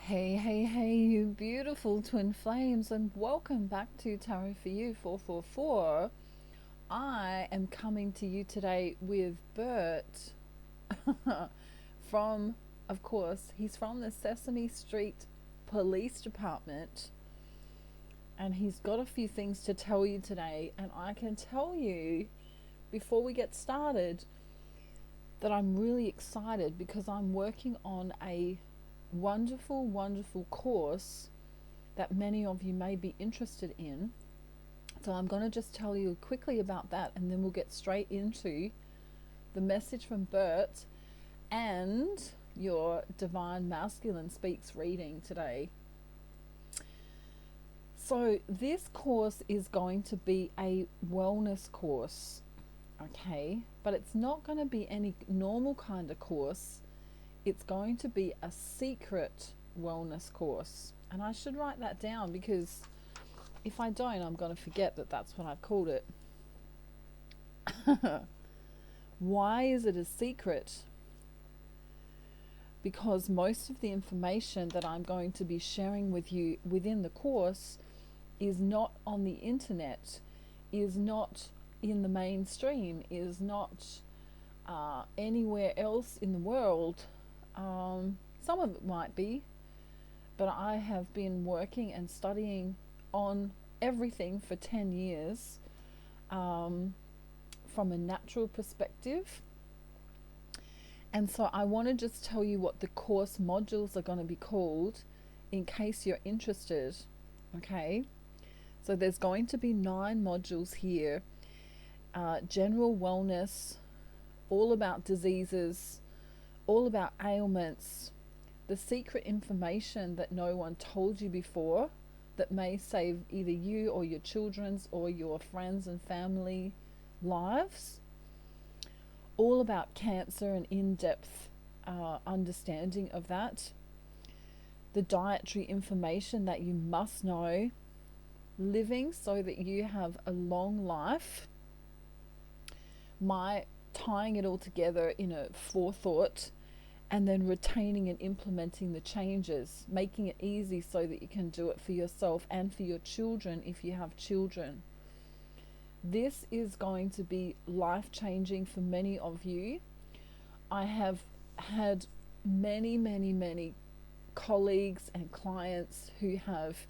Hey, hey, hey, you beautiful twin flames, and welcome back to Tarot for You 444. I am coming to you today with Bert from, of course, he's from the Sesame Street Police Department, and he's got a few things to tell you today. And I can tell you before we get started that I'm really excited because I'm working on a wonderful, wonderful course that many of you may be interested in. So I'm going to just tell you quickly about that, and then we'll get straight into the message from Bert and your Divine Masculine Speaks reading today. So this course is going to be a wellness course, okay? But it's not going to be any normal kind of course. It's going to be a secret wellness course. And I should write that down because if I don't, I'm going to forget that that's what I've called it. Why is it a secret? Because most of the information that I'm going to be sharing with you within the course is not on the internet, is not in the mainstream, is not anywhere else in the world. Some of it might be, but I have been working and studying on everything for 10 years from a natural perspective. And so I want to just tell you what the course modules are going to be called in case you're interested. Okay, so there's going to be 9 modules here. General wellness, all about diseases, all about ailments, the secret information that no one told you before that may save either you or your children's or your friends and family lives, all about cancer and in-depth understanding of that, the dietary information that you must know, living so that you have a long life, my tying it all together in a forethought, and then retaining and implementing the changes, making it easy so that you can do it for yourself and for your children if you have children. This is going to be life-changing for many of you. I have had many colleagues and clients who have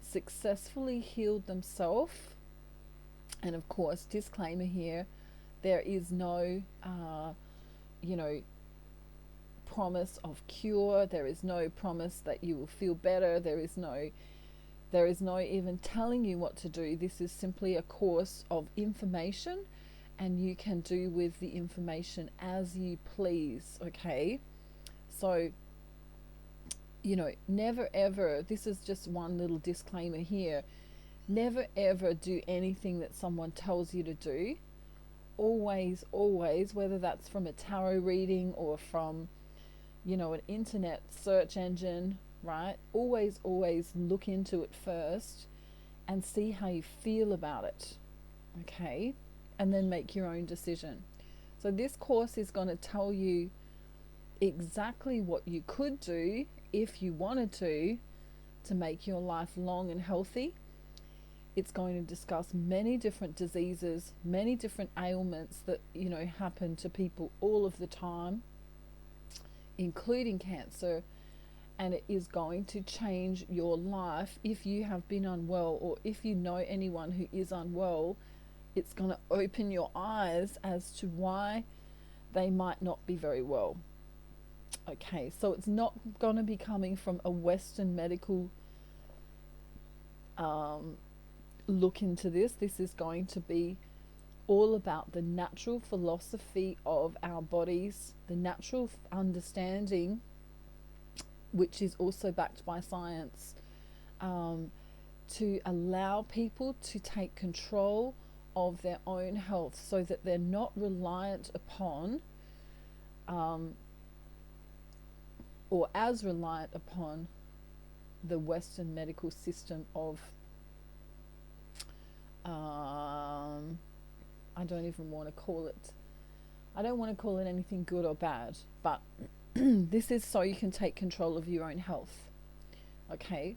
successfully healed themselves. And of course, disclaimer here, there is no, promise of cure. There is no promise that you will feel better. There is no even telling you what to do. This is simply a course of information, and you can do with the information as you please. Okay, so never ever, this is just one little disclaimer here, never ever do anything that someone tells you to do. Always, whether that's from a tarot reading or from an internet search engine, right? Always look into it first and see how you feel about it, okay? And then make your own decision. So this course is going to tell you exactly what you could do if you wanted to make your life long and healthy. It's going to discuss many different diseases, many different ailments that happen to people all of the time, including cancer. And it is going to change your life if you have been unwell, or if you know anyone who is unwell. It's going to open your eyes as to why they might not be very well. Okay, so it's not going to be coming from a Western medical look into this. This is going to be all about the natural philosophy of our bodies, the natural understanding, which is also backed by science, to allow people to take control of their own health so that they're not reliant upon or as reliant upon the Western medical system of I don't even want to call it, I don't want to call it anything good or bad, but this is so you can take control of your own health. Okay,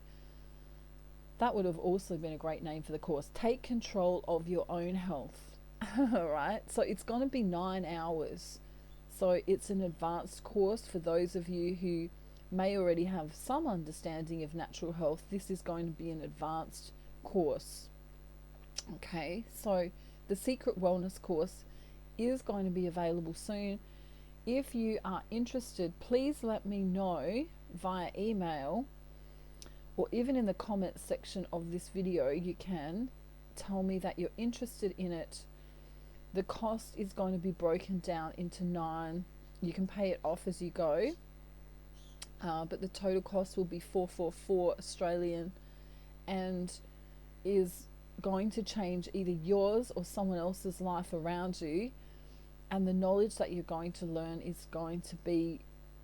that would have also been a great name for the course. Take control of your own health. All right, so it's going to be 9 hours. So it's an advanced course for those of you who may already have some understanding of natural health. This is going to be an advanced course. Okay, so the Secret Wellness course is going to be available soon. If you are interested, please let me know via email, or even in the comments section of this video. You can tell me that you're interested in it. The cost is going to be broken down into 9. You can pay it off as you go, but the total cost will be 444 Australian, and is going to change either yours or someone else's life around you. And the knowledge that you're going to learn is going to be,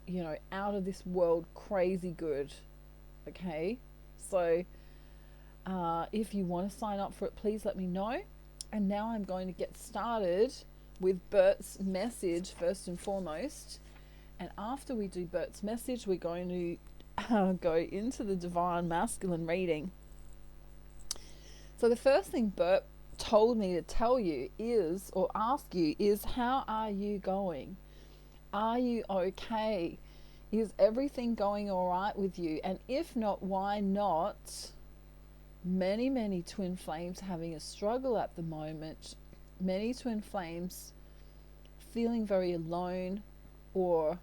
you know, out of this world crazy good. Okay, so if you want to sign up for it, please let me know. And now I'm going to get started with Bert's message first and foremost. And after we do Bert's message, we're going to go into the Divine Masculine reading. So the first thing Bert told me to tell you is, or ask you, is how are you going? Are you okay? Is everything going all right with you? And if not, why not? Many twin flames having a struggle at the moment. Many twin flames feeling very alone or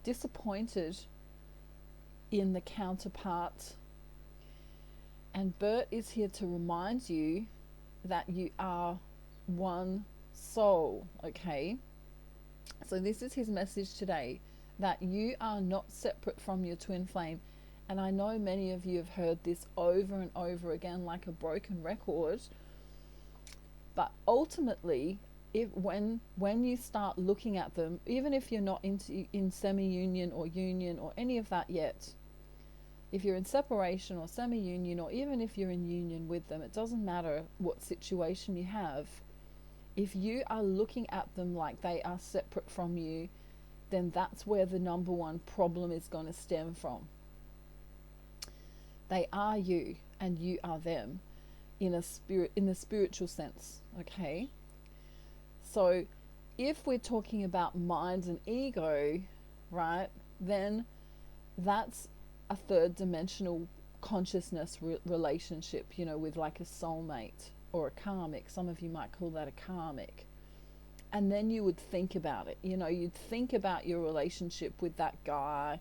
disappointed in the counterpart. And Bert is here to remind you that you are one soul, okay? So this is his message today, that you are not separate from your twin flame. And I know many of you have heard this over and over again like a broken record, but ultimately, when you start looking at them, even if you're not in semi-union or union or any of that yet, if you're in separation or semi-union, or even if you're in union with them, it doesn't matter what situation you have. If you are looking at them like they are separate from you, then that's where the number one problem is going to stem from. They are you and you are them in the spiritual sense, okay? So if we're talking about mind and ego, right, then that's a third dimensional consciousness relationship, you know, with like a soulmate or a karmic. Some of you might call that a karmic. And then you would think about it, you know, you'd think about your relationship with that guy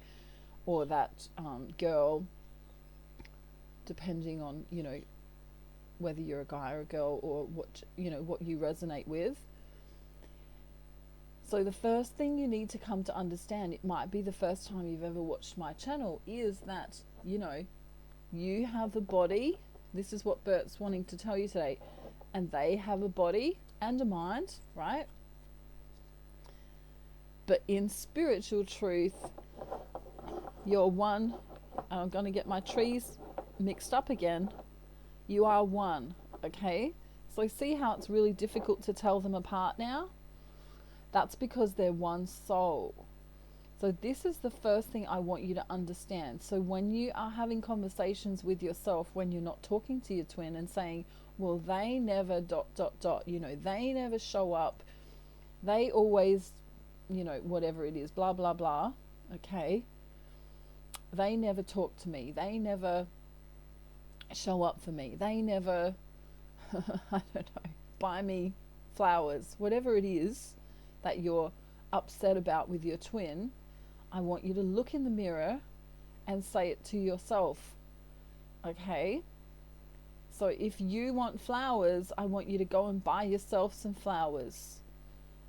or that girl, depending on, you know, whether you're a guy or a girl, or what, you know, what you resonate with. So the first thing you need to come to understand, it might be the first time you've ever watched my channel, is that, you know, you have a body. This is what Bert's wanting to tell you today. And they have a body and a mind, right? But in spiritual truth, you're one. I'm going to get my trees mixed up again. You are one, okay? So see how it's really difficult to tell them apart now? That's because they're one soul. So this is the first thing I want you to understand. So when you are having conversations with yourself, when you're not talking to your twin and saying, well, they never ... you know, they never show up, they always, you know, whatever it is, blah, blah, blah, okay? They never talk to me. They never show up for me. They never, I don't know, buy me flowers, whatever it is that you're upset about with your twin. I want you to look in the mirror and say it to yourself, okay? So if you want flowers, I want you to go and buy yourself some flowers.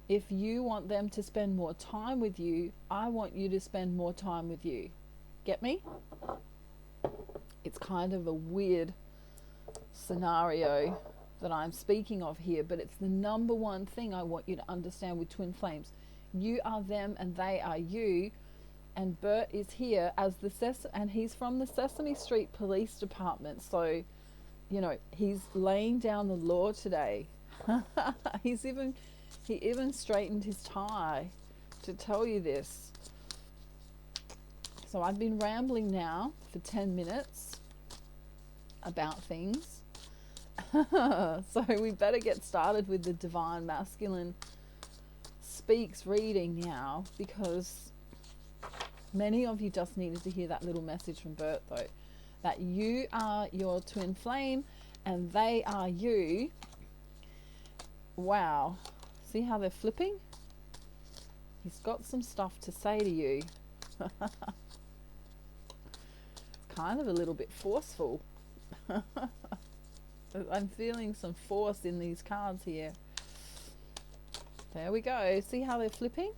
If you want them to spend more time with you, I want you to spend more time with you. Get me? It's kind of a weird scenario that I'm speaking of here, but it's the number one thing I want you to understand with twin flames. You are them and they are you. And Bert is here as and he's from the Sesame Street Police Department. So, you know, he's laying down the law today. He even straightened his tie to tell you this. So I've been rambling now for 10 minutes about things. So we better get started with the Divine Masculine Speaks reading now, because many of you just needed to hear that little message from Bert, though, that you are your twin flame and they are you. Wow. See how they're flipping? He's got some stuff to say to you. It's kind of a little bit forceful. I'm feeling some force in these cards here. There we go. See how they're flipping?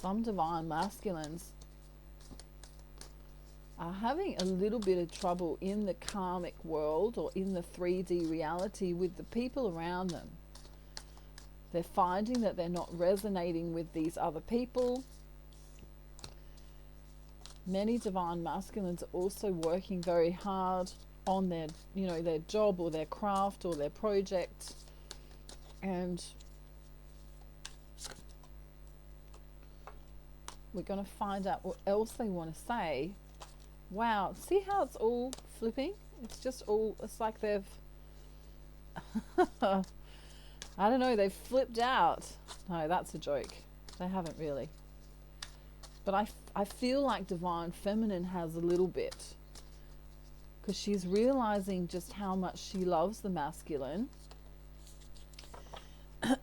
Some divine masculines are having a little bit of trouble in the karmic world or in the 3D reality with the people around them. They're finding that they're not resonating with these other people. Many divine masculines are also working very hard on their, their job or their craft or their project, and we're going to find out what else they want to say. Wow, see how it's all flipping? It's like they've I don't know, they've flipped out. No, that's a joke. They haven't really. But I feel like Divine Feminine has a little bit, because she's realizing just how much she loves the masculine.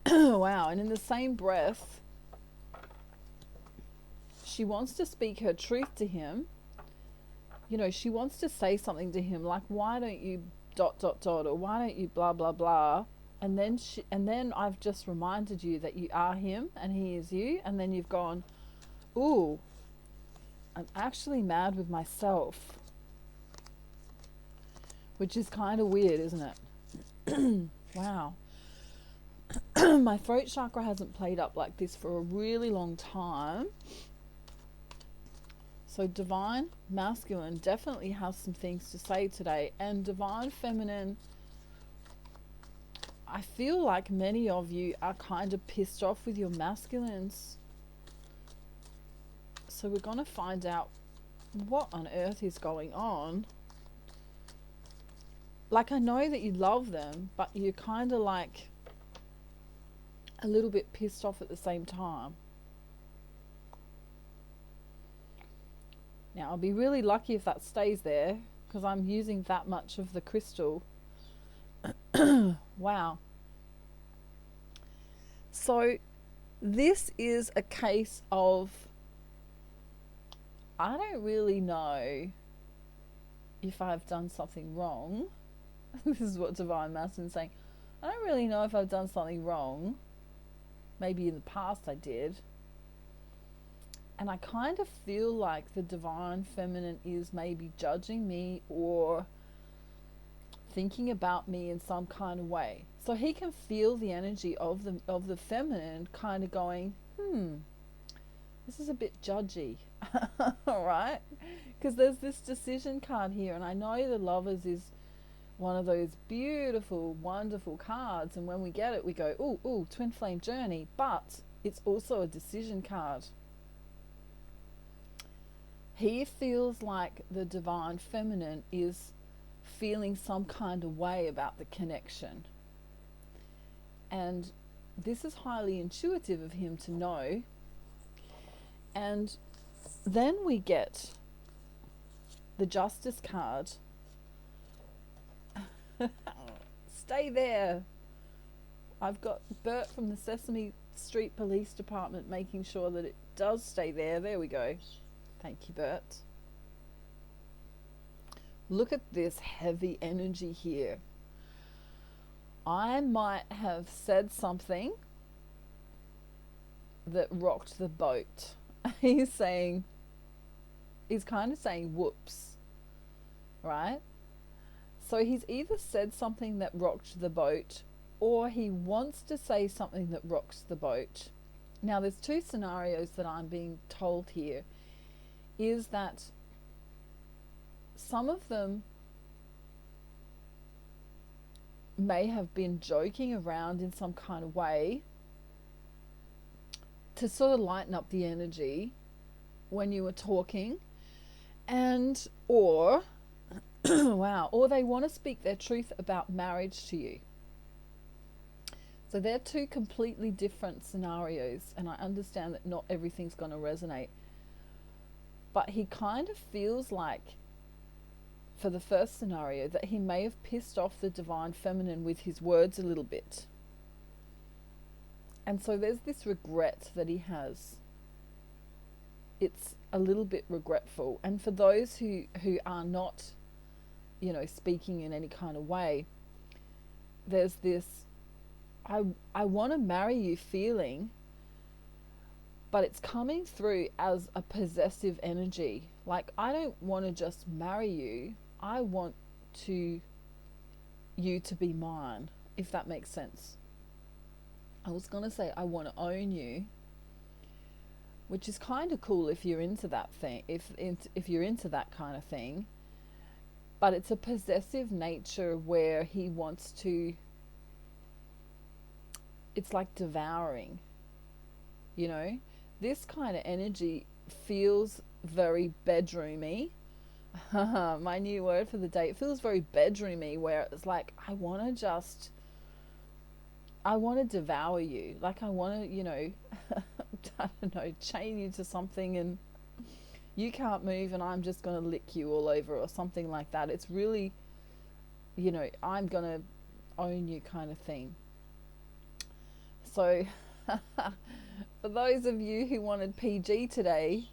Wow, and in the same breath, she wants to speak her truth to him. She wants to say something to him like, why don't you ... or why don't you blah blah blah, and then I've just reminded you that you are him and he is you, and then you've gone, ooh, I'm actually mad with myself, which is kind of weird, isn't it? Wow. My throat chakra hasn't played up like this for a really long time. So Divine Masculine definitely has some things to say today. And Divine Feminine, I feel like many of you are kind of pissed off with your masculines. So we're going to find out what on earth is going on. Like, I know that you love them, but you're kind of like a little bit pissed off at the same time. Now, I'll be really lucky if that stays there, because I'm using that much of the crystal. Wow. So this is a case of, I don't really know if I've done something wrong. This is what Divine Masculine is saying. I don't really know if I've done something wrong. Maybe in the past I did. And I kind of feel like the Divine Feminine is maybe judging me or thinking about me in some kind of way. So he can feel the energy of the feminine kind of going, this is a bit judgy. All right? Because there's this decision card here, and I know the Lovers is one of those beautiful, wonderful cards, and when we get it we go, ooh, twin flame journey, but it's also a decision card. He feels like the Divine Feminine is feeling some kind of way about the connection. And this is highly intuitive of him to know. And then we get the Justice card. Stay there. I've got Bert from the Sesame Street Police Department making sure that it does stay there. There we go. Thank you, Bert. Look at this heavy energy here. I might have said something that rocked the boat. He's kind of saying whoops, right? So he's either said something that rocked the boat, or he wants to say something that rocks the boat. Now there's two scenarios that I'm being told here. Is that some of them may have been joking around in some kind of way, to sort of lighten up the energy when you were talking, and or wow, or they want to speak their truth about marriage to you. So they're two completely different scenarios, and I understand that not everything's going to resonate. But he kind of feels like, for the first scenario, that he may have pissed off the divine feminine with his words a little bit. And so there's this regret that he has. It's a little bit regretful. And for those who are not, speaking in any kind of way, there's this, I want to marry you feeling, but it's coming through as a possessive energy. Like, I don't want to just marry you. I want you to be mine, if that makes sense. I was going to say I want to own you, which is kind of cool if you're into that thing, if you're into that kind of thing. But it's a possessive nature where he wants to, it's like devouring, This kind of energy feels very bedroomy. My new word for the day. It feels very bedroomy, where it's like, I want to devour you. Like, I want to, I don't know, chain you to something and you can't move and I'm just going to lick you all over, or something like that. It's really, I'm going to own you kind of thing. So for those of you who wanted PG today,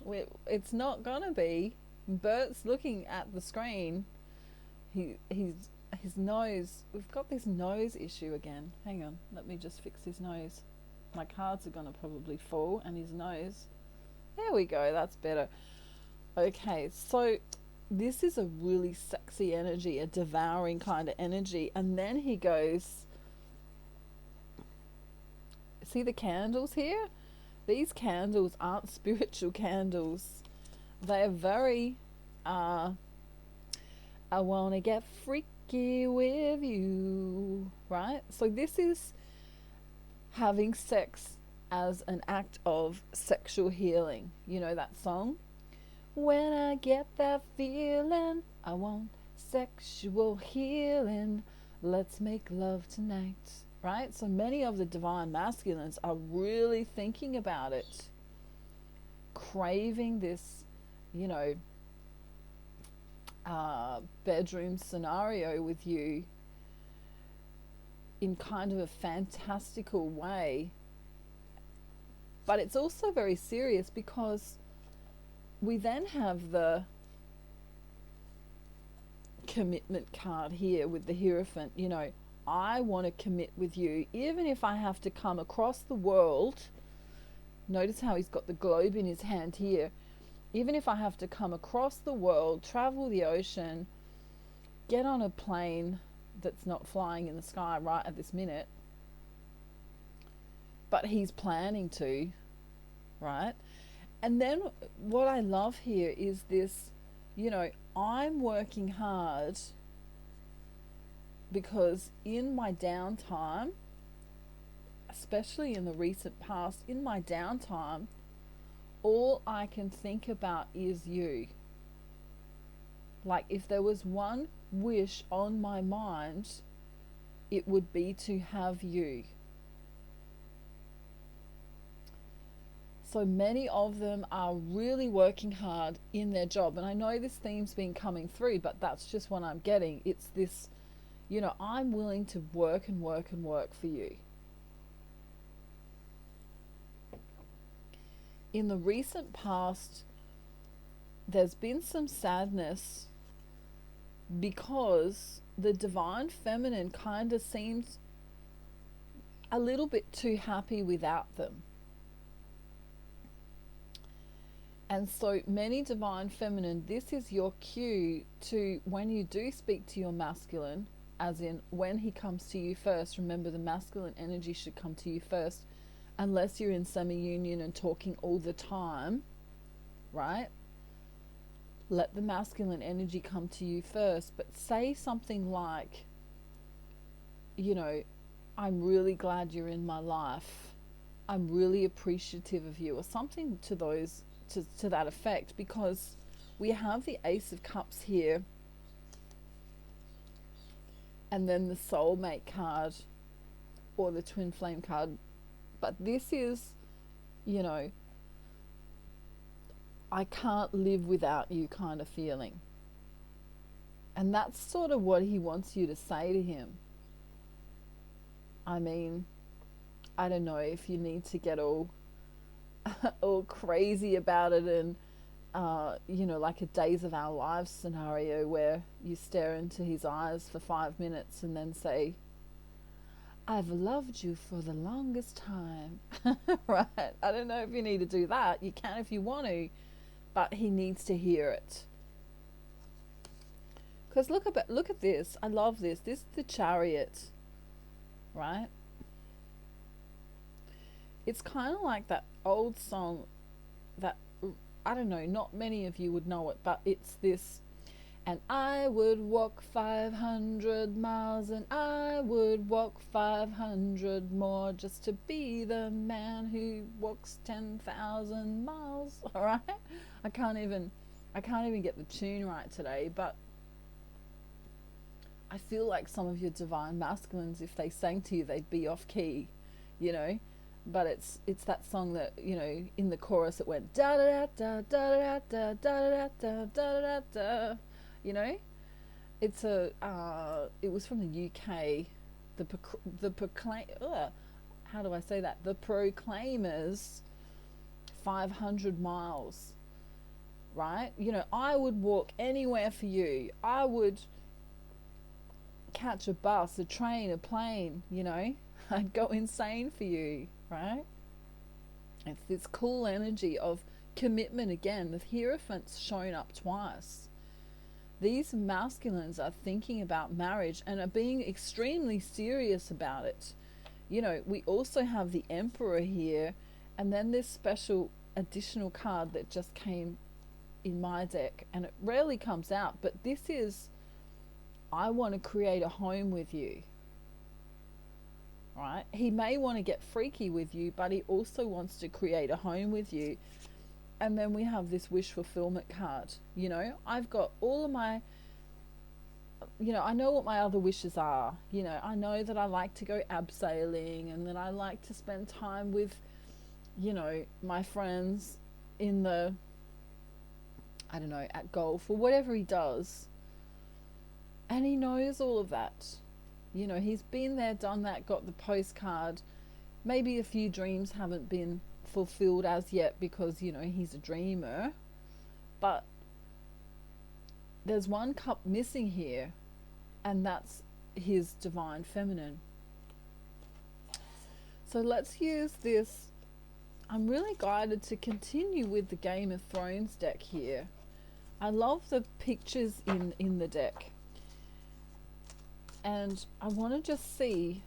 it's not going to be. Bert's looking at the screen. His nose, we've got this nose issue again. Hang on, let me just fix his nose. My cards are going to probably fall, and his nose. There we go, that's better. Okay, so this is a really sexy energy, a devouring kind of energy. And then he goes, see the candles here? These candles aren't spiritual candles. They are very, I want to get freaky with you, right? So this is having sex as an act of sexual healing. You know that song? When I get that feeling, I want sexual healing. Let's make love tonight. Right? So many of the divine masculines are really thinking about it, craving this, bedroom scenario with you in kind of a fantastical way. But it's also very serious, because we then have the commitment card here with the Hierophant. I want to commit with you, even if I have to come across the world. Notice how he's got the globe in his hand here. Even if I have to come across the world, travel the ocean, get on a plane that's not flying in the sky right at this minute. But he's planning to, right? And then what I love here is this, I'm working hard because in my downtime, especially in the recent past, in my downtime, all I can think about is you. Like, if there was one wish on my mind, it would be to have you. So many of them are really working hard in their job. And I know this theme's been coming through, but that's just what I'm getting. It's this, I'm willing to work and work and work for you. In the recent past, there's been some sadness because the divine feminine kind of seems a little bit too happy without them. And so many divine feminine, this is your cue to, when you do speak to your masculine, as in when he comes to you first, remember the masculine energy should come to you first, unless you're in semi-union and talking all the time, right? Let the masculine energy come to you first, but say something like, I'm really glad you're in my life. I'm really appreciative of you, or something to those, to that effect, because we have the Ace of Cups here, and then the soulmate card, or the twin flame card. But this is, you know, I can't live without you kind of feeling. And that's sort of what he wants you to say to him. I mean, I don't know if you need to get all all crazy about it, and you know, like a Days of Our Lives scenario where you stare into his eyes for 5 minutes and then say, I've loved you for the longest time. Right? I don't know if you need to do that. You can if you want to, but he needs to hear it. Because look at this. I love this. This is the Chariot, right? It's kind of like that old song that, I don't know, not many of you would know it, but it's this. And I would walk 500 miles, and I would walk 500 more, just to be the man who walks 10,000 miles. All right, I can't even get the tune right today, but I feel like some of your divine masculines, if they sang to you, they'd be off key, you know. But it's that song that, you know, in the chorus it went da da da da da da da da da da da. You know, it's a it was from the UK. The proclaim. How do I say that? The Proclaimers. 500 miles. Right? You know, I would walk anywhere for you. I would catch a bus, a train, a plane. You know, I'd go insane for you. Right? It's this cool energy of commitment again. The Hierophant's shown up twice. These masculines are thinking about marriage and are being extremely serious about it. You know, we also have the Emperor here, and then this special additional card that just came in my deck, and it rarely comes out, but this is, I want to create a home with you. Right? He may want to get freaky with you, but he also wants to create a home with you. And then we have this wish fulfillment card. You know, I've got all of my, you know, I know what my other wishes are. You know, I know that I like to go abseiling, and that I like to spend time with, you know, my friends in the, I don't know, at golf or whatever he does. And he knows all of that. You know, he's been there, done that, got the postcard. Maybe a few dreams haven't been fulfilled as yet because, you know, he's a dreamer. But there's one cup missing here, and that's his divine feminine. So let's use this. I'm really guided to continue with the Game of Thrones deck here. I love the pictures in the deck. And I want to just see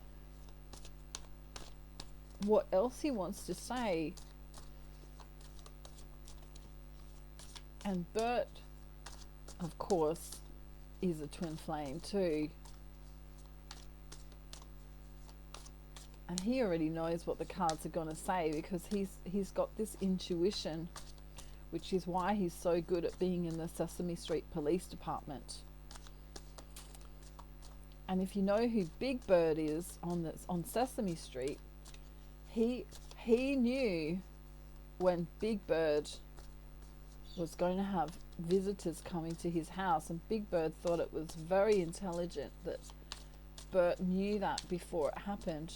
what else he wants to say. And Bert, of course, is a twin flame too. And he already knows what the cards are going to say, because he's got this intuition, which is why he's so good at being in the Sesame Street Police Department. And if you know who Big Bird is on Sesame Street, he knew when Big Bird was going to have visitors coming to his house, and Big Bird thought it was very intelligent that Bert knew that before it happened.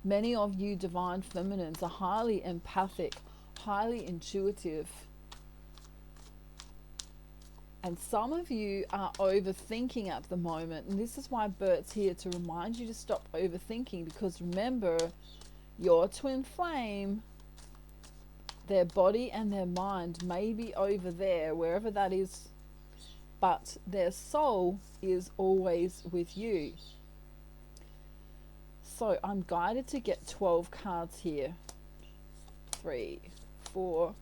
Many of you divine feminines are highly empathic, highly intuitive. And some of you are overthinking at the moment. And this is why Bert's here, to remind you to stop overthinking. Because remember, your twin flame, their body and their mind may be over there, wherever that is. But their soul is always with you. So I'm guided to get 12 cards here. 3, 4,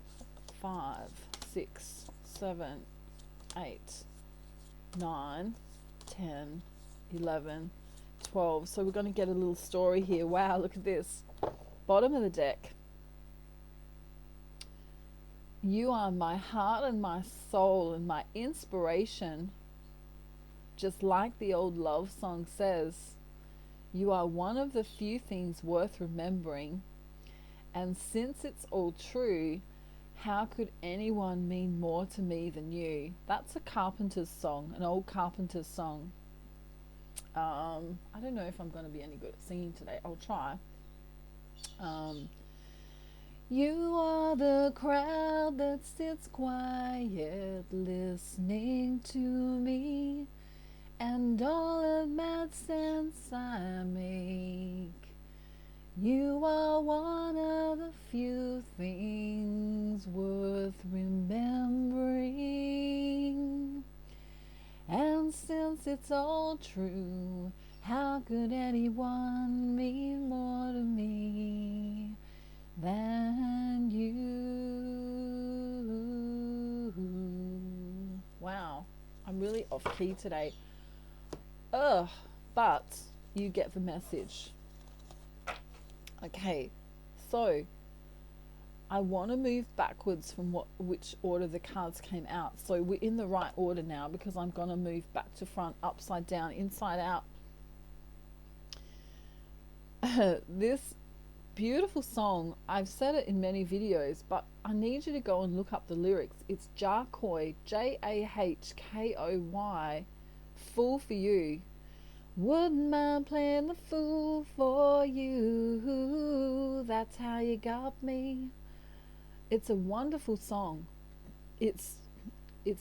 5, 6, 7, 8, 9, 10, 11, 12. So we're going to get a little story here. Wow, look at this. bottom of the deck. You are my heart and my soul and my inspiration. Just like the old love song says, you are one of the few things worth remembering. And since it's all true, how could anyone mean more to me than you? That's a Carpenter's song, an old Carpenter's song. I don't know if I'm going to be any good at singing today. I'll try. You are the crowd that sits quiet, listening to me, and all of mad sense I make. You are one of the few things worth remembering. And since it's all true, how could anyone mean more to me than you? Wow, I'm really off key today. But you get the message. Okay, so I want to move backwards from which order the cards came out. So we're in the right order now, because I'm going to move back to front, upside down, inside out. This beautiful song, I've said it in many videos, but I need you to go and look up the lyrics. It's Jahkoy, Jahkoy, Fool for You. Wouldn't mind playing the fool for you. That's how you got me. It's a wonderful song. It's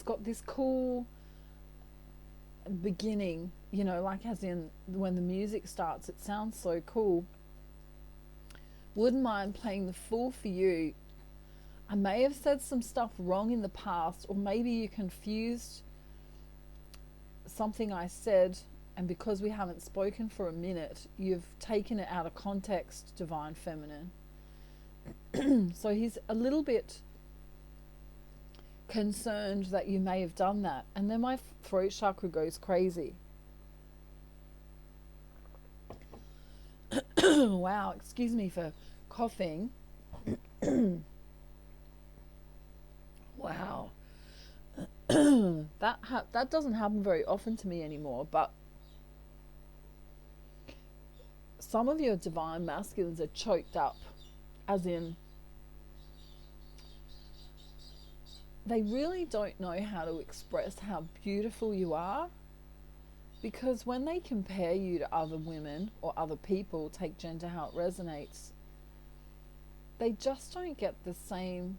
got this cool beginning, you know, like as in when the music starts, it sounds so cool. Wouldn't mind playing the fool for you. I may have said some stuff wrong in the past, or maybe you confused something I said, and because we haven't spoken for a minute, you've taken it out of context, Divine Feminine. So he's a little bit concerned that you may have done that. And then my throat chakra goes crazy. Wow, excuse me for coughing. Wow. That doesn't happen very often to me anymore, but some of your divine masculines are choked up, as in they really don't know how to express how beautiful you are, because when they compare you to other women or other people, take gender how it resonates, they just don't get the same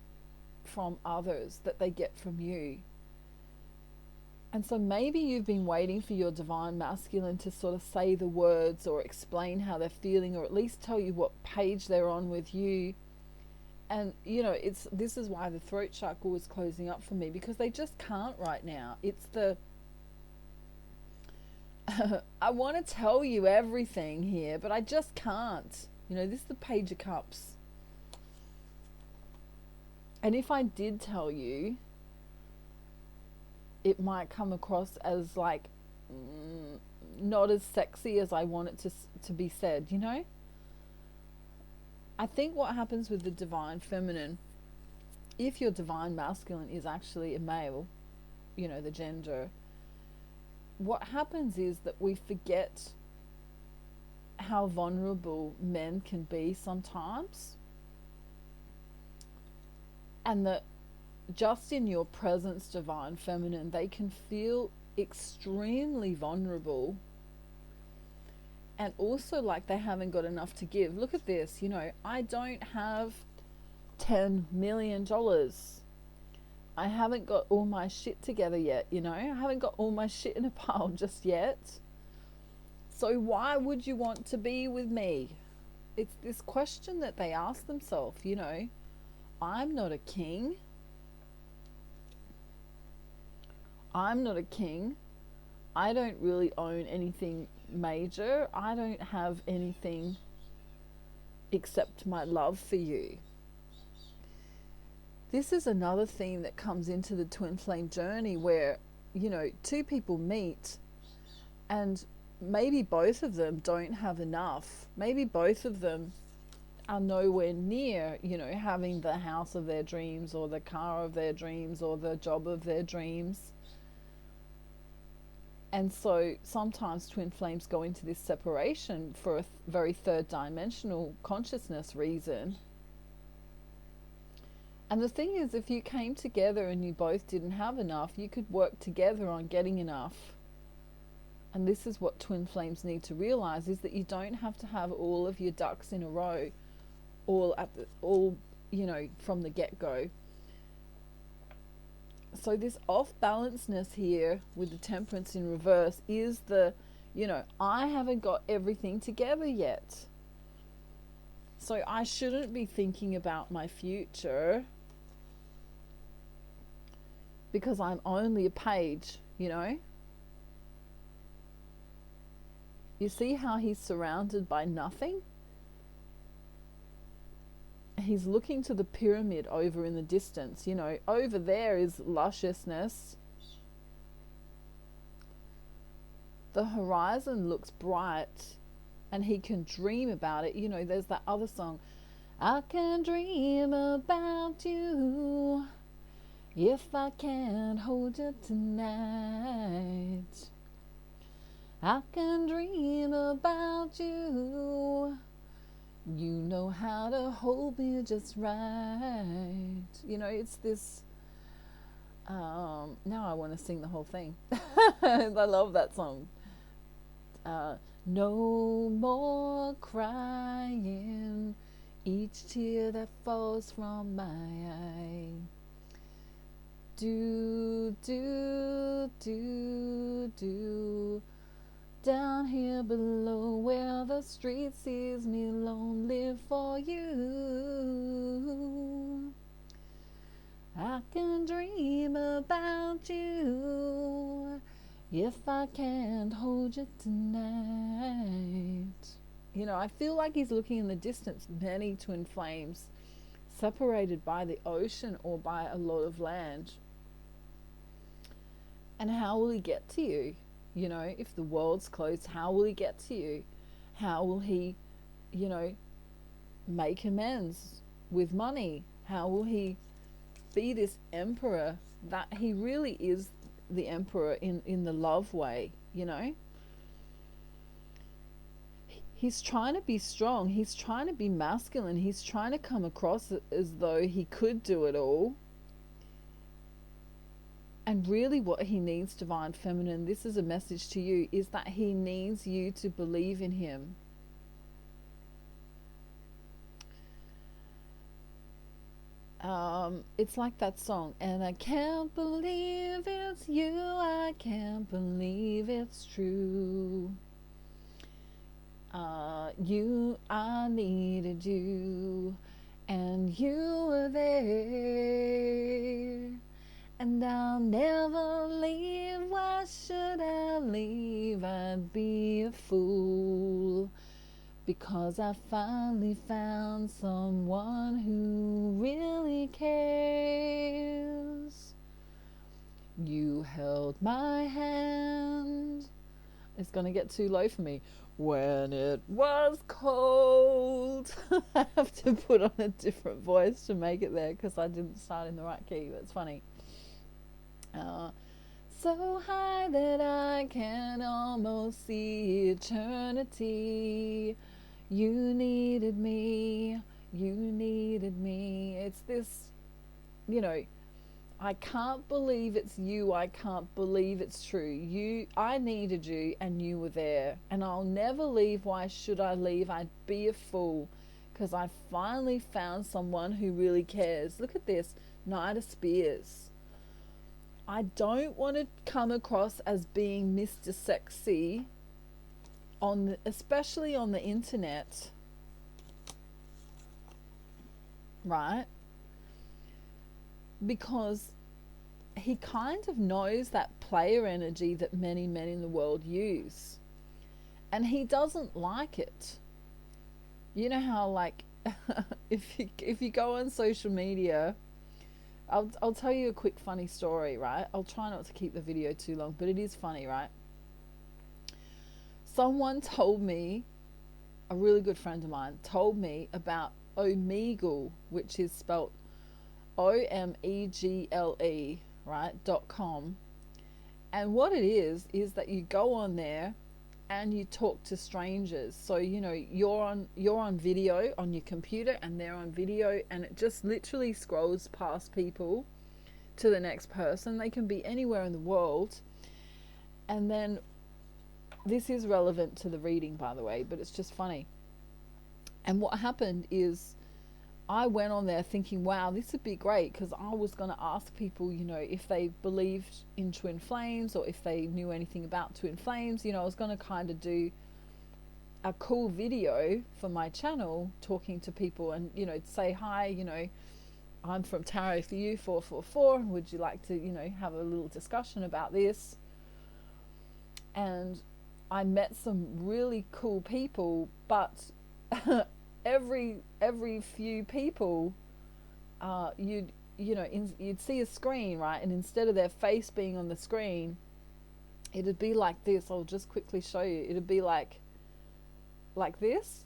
from others that they get from you. And so maybe you've been waiting for your divine masculine to sort of say the words or explain how they're feeling, or at least tell you what page they're on with you. And you know, this is why the throat chakra was closing up for me, because they just can't right now. It's the I want to tell you everything here, but I just can't. You know, this is the Page of Cups. And if I did tell you, it might come across as like not as sexy as I want it to be said, you know? I think what happens with the divine feminine, if your divine masculine is actually a male, you know, the gender, what happens is that we forget how vulnerable men can be sometimes, and that just in your presence, divine feminine, they can feel extremely vulnerable, and also like they haven't got enough to give. Look at this, you know, I don't have $10 million. I haven't got all my shit together yet, you know, I haven't got all my shit in a pile just yet. So why would you want to be with me? It's this question that they ask themselves, you know. I'm not a king. I'm not a king. I don't really own anything major. I don't have anything except my love for you. This is another theme that comes into the twin flame journey, where, you know, two people meet and maybe both of them don't have enough. Maybe both of them are nowhere near, you know, having the house of their dreams or the car of their dreams or the job of their dreams. And so sometimes twin flames go into this separation for a very third dimensional consciousness reason. And the thing is, if you came together and you both didn't have enough, you could work together on getting enough. And this is what twin flames need to realize, is that you don't have to have all of your ducks in a row, all you know, from the get-go. So this off-balanceness here with the temperance in reverse is the, you know, I haven't got everything together yet. So I shouldn't be thinking about my future because I'm only a page, you know. You see how he's surrounded by nothing? He's looking to the pyramid over in the distance. You know, over there is lusciousness. The horizon looks bright and he can dream about it. You know, there's that other song, I can dream about you if I can't hold you tonight. I can dream about you. You know how to hold me just right. You know, it's this. Now I want to sing the whole thing. I love that song. No more crying, each tear that falls from my eye. Do, do, do, do. Down here below where the street sees me alone, live for you. I can dream about you if I can't hold you tonight. You know, I feel like he's looking in the distance, many twin flames separated by the ocean or by a lot of land. And how will he get to you? You know, if the world's closed, how will he get to you? How will he, you know, make amends with money? How will he be this emperor that he really is, the emperor in the love way, you know? He's trying to be strong. He's trying to be masculine. He's trying to come across as though he could do it all. And really what he needs, Divine Feminine, this is a message to you, is that he needs you to believe in him. It's like that song, and I can't believe it's you, I can't believe it's true. I needed you, and you were there. And I'll never leave, why should I leave? I'd be a fool. Because I finally found someone who really cares. You held my hand. It's going to get too low for me. When it was cold. I have to put on a different voice to make it there because I didn't start in the right key. That's funny. So high that I can almost see eternity. You needed me, you needed me. It's this, you know, I can't believe it's you, I can't believe it's true. I needed you and you were there. And I'll never leave, why should I leave? I'd be a fool. Because I finally found someone who really cares. Look at this, Knight of Spears. I don't want to come across as being Mr. Sexy, especially on the internet, right? Because he kind of knows that player energy that many men in the world use. And he doesn't like it. You know how, like, if you go on social media, I'll tell you a quick funny story, right? I'll try not to keep the video too long, but it is funny, right? Someone told me, a really good friend of mine told me about Omegle, which is spelt Omegle, right, .com. And what it is that you go on there and you talk to strangers. So you're on video on your computer and they're on video, and it just literally scrolls past people to the next person. They can be anywhere in the world. And then this is relevant to the reading, by the way, but it's just funny. And what happened is I went on there thinking, wow, this would be great, because I was going to ask people, if they believed in twin flames or if they knew anything about twin flames. I was going to kind of do a cool video for my channel talking to people and, say, hi, I'm from Tarot for You 444. Would you like to, have a little discussion about this? And I met some really cool people, but every few people, you'd see a screen, right? And instead of their face being on the screen, it'd be like this. I'll just quickly show you. It'd be like this,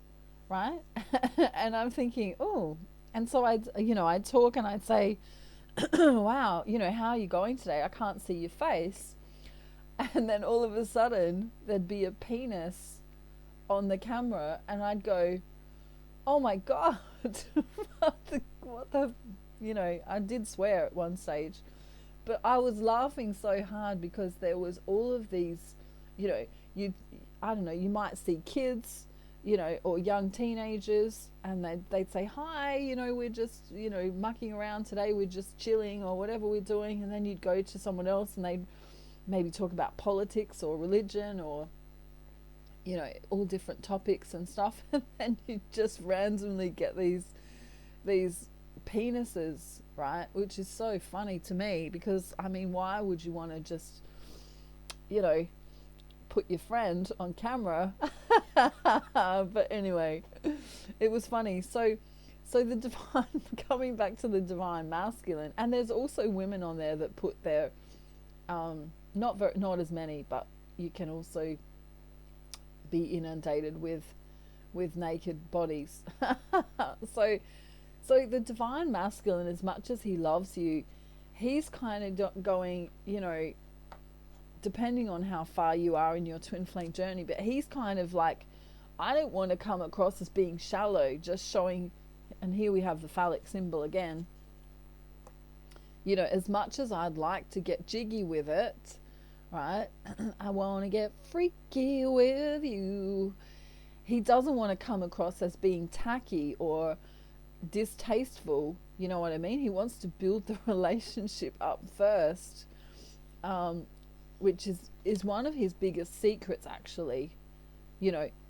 right? And I'm thinking, oh. And so I'd talk and I'd say, wow, how are you going today? I can't see your face. And then all of a sudden there'd be a penis on the camera, and I'd go, oh my God, what the, I did swear at one stage, but I was laughing so hard because there was all of these, I don't know, you might see kids, or young teenagers, and they'd say, hi, we're just, mucking around today, we're just chilling or whatever we're doing. And then you'd go to someone else and they'd maybe talk about politics or religion or, all different topics and stuff. And then you just randomly get these penises, right? Which is so funny to me, because, why would you want to just, put your friend on camera? But anyway, it was funny. So the divine, coming back to the divine masculine, and there's also women on there that put their, not as many, but you can also be inundated with naked bodies. So the divine masculine, as much as he loves you, he's kind of going, depending on how far you are in your twin flame journey, but he's kind of like, I don't want to come across as being shallow, just showing. And here we have the phallic symbol again. As much as I'd like to get jiggy with it, right? I want to get freaky with you. He doesn't want to come across as being tacky or distasteful. You know what I mean? He wants to build the relationship up first, which is one of his biggest secrets, actually.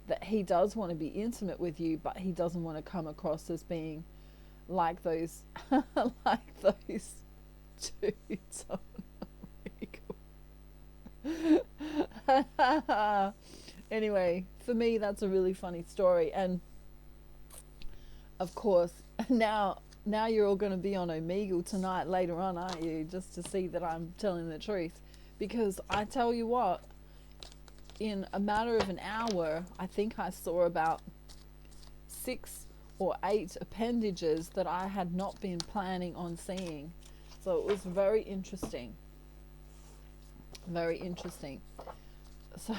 That he does want to be intimate with you, but he doesn't want to come across as being like those like those dudes on Omegle. Anyway, for me, that's a really funny story. And of course, now you're all going to be on Omegle tonight later on, aren't you? Just to see that I'm telling the truth. Because I tell you what, in a matter of an hour, I think I saw about 6 or 8 appendages that I had not been planning on seeing. So it was very interesting. Very interesting. So,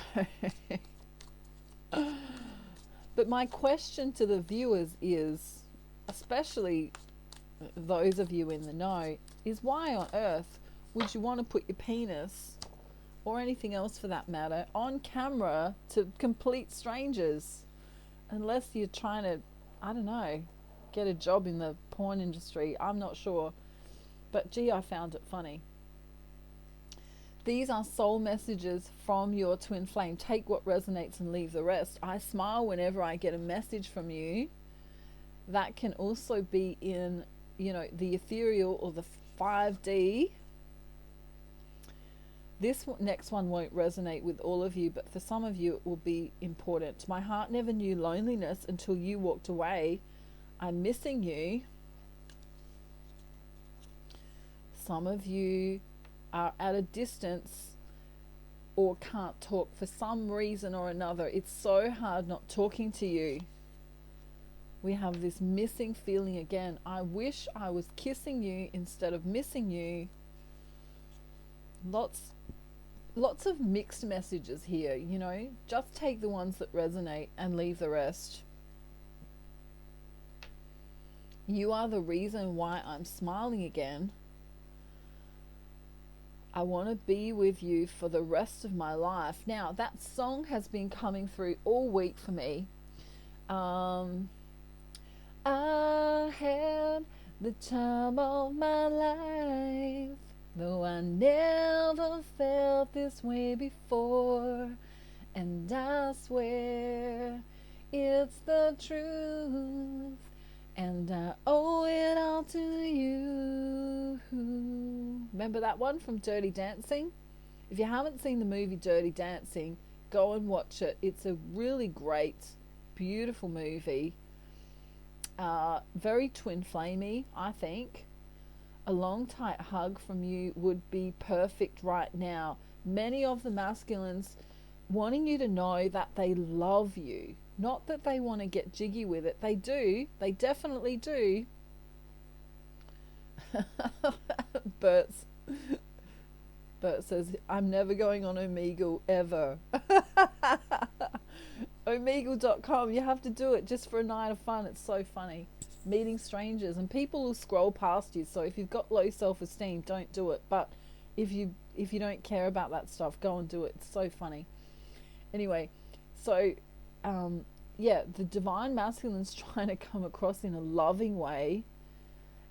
but my question to the viewers is, especially those of you in the know, is why on earth would you want to put your penis, or anything else for that matter, on camera to complete strangers? Unless you're trying to, I don't know, get a job in the porn industry. I'm not sure. But gee, I found it funny. These are soul messages from your twin flame. Take what resonates and leave the rest. I smile whenever I get a message from you. That can also be in, the ethereal or the 5D. This next one won't resonate with all of you, but for some of you it will be important. My heart never knew loneliness until you walked away. I'm missing you. Some of you are at a distance or can't talk for some reason or another. It's so hard not talking to you. We have this missing feeling again. I wish I was kissing you instead of missing you. Lots of mixed messages here, you know. Just take the ones that resonate and leave the rest. You are the reason why I'm smiling again. I want to be with you for the rest of my life. Now, that song has been coming through all week for me. I had the time of my life, though I never felt this way before, and I swear it's the truth, and I owe it all to you. Remember that one from Dirty Dancing? If you haven't seen the movie Dirty Dancing, go and watch it. It's a really great, beautiful movie. Very twin flamey, I think. A long tight hug from you would be perfect right now. Many of the masculines wanting you to know that they love you, not that they want to get jiggy with it. They do, they definitely do. Bert says, I'm never going on Omegle ever. Omegle.com, you have to do it just for a night of fun. It's so funny. Meeting strangers, and people will scroll past you, so if you've got low self-esteem, don't do it. But if you don't care about that stuff, go and do it. It's so funny. Anyway, so yeah, the divine masculine's trying to come across in a loving way,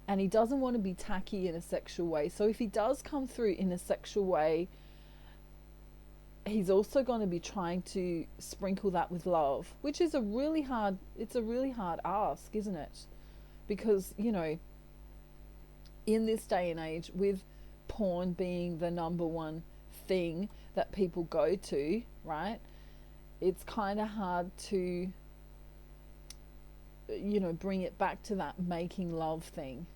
and he doesn't want to be tacky in a sexual way. So if he does come through in a sexual way, he's also going to be trying to sprinkle that with love, which is a really hard ask, isn't it? Because, you know, in this day and age, with porn being the number one thing that people go to, right? It's kind of hard to, you know, bring it back to that making love thing.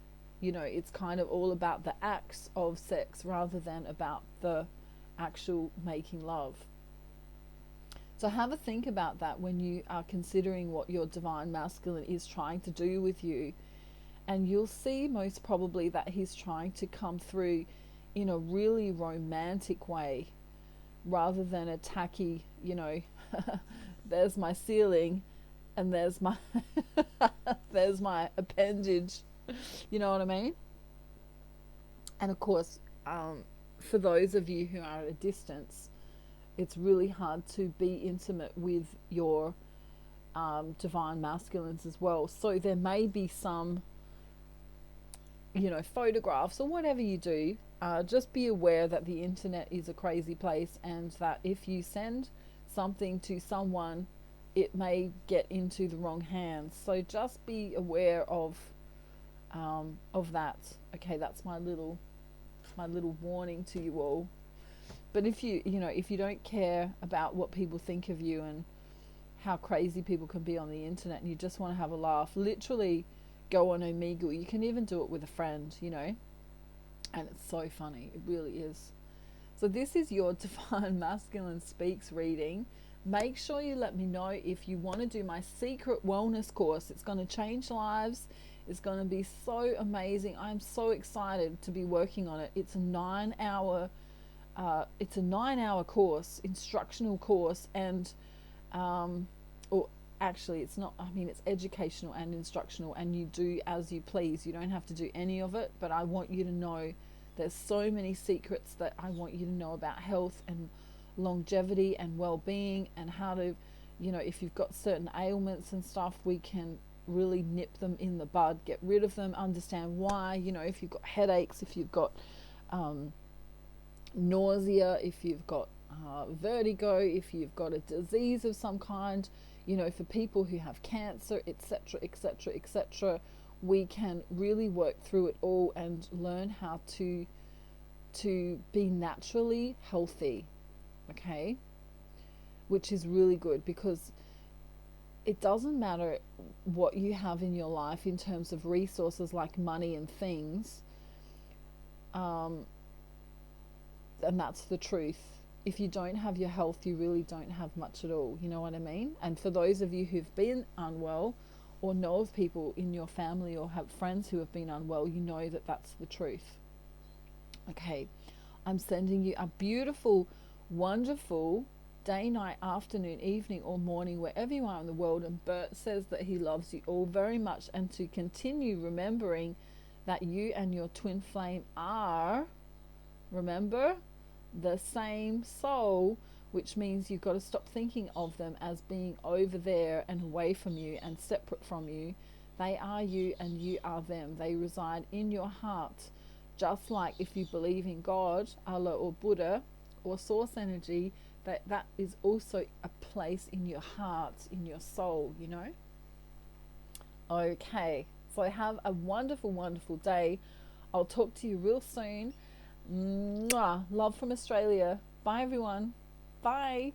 You know, it's kind of all about the acts of sex rather than about the actual making love. So have a think about that when you are considering what your divine masculine is trying to do with you, and you'll see most probably that he's trying to come through in a really romantic way rather than a tacky, you know, there's my ceiling and there's my there's my appendage, you know what I mean? And of course, for those of you who are at a distance, it's really hard to be intimate with your divine masculines as well. So there may be some, you know, photographs or whatever you do. Just be aware that the internet is a crazy place, and that if you send something to someone, it may get into the wrong hands. So just be aware of that. Okay, that's my little warning to you all. But if you don't care about what people think of you and how crazy people can be on the internet, and you just want to have a laugh, literally go on Omegle. You can even do it with a friend, you know, and it's so funny. It really is. So this is your Divine Masculine Speaks reading. Make sure you let me know if you want to do my secret wellness course. It's going to change lives. It's going to be so amazing. I'm so excited to be working on it. It's a 9-hour course, instructional course, and or actually it's not, I mean, it's educational and instructional, and you do as you please. You don't have to do any of it, but I want you to know there's so many secrets that I want you to know about health and longevity and well-being, and how to, you know, if you've got certain ailments and stuff, we can really nip them in the bud, get rid of them, understand why, you know, if you've got headaches, if you've got nausea, if you've got vertigo, if you've got a disease of some kind, you know, for people who have cancer, etc., etc., etc., we can really work through it all and learn how to be naturally healthy, okay? Which is really good, because it doesn't matter what you have in your life in terms of resources like money and things, and that's the truth. If you don't have your health, you really don't have much at all, you know what I mean? And for those of you who've been unwell, or know of people in your family or have friends who have been unwell, you know that that's the truth. Okay, I'm sending you a beautiful, wonderful day, night, afternoon, evening, or morning, wherever you are in the world. And Bert says that he loves you all very much, and to continue remembering that you and your twin flame are, remember, the same soul, which means you've got to stop thinking of them as being over there and away from you and separate from you. They are you and you are them. They reside in your heart. Just like if you believe in God, Allah or Buddha or source energy, that is also a place in your heart, in your soul, you know. Okay, so have a wonderful, wonderful day. I'll talk to you real soon. Mwah. Love from Australia. Bye everyone. Bye.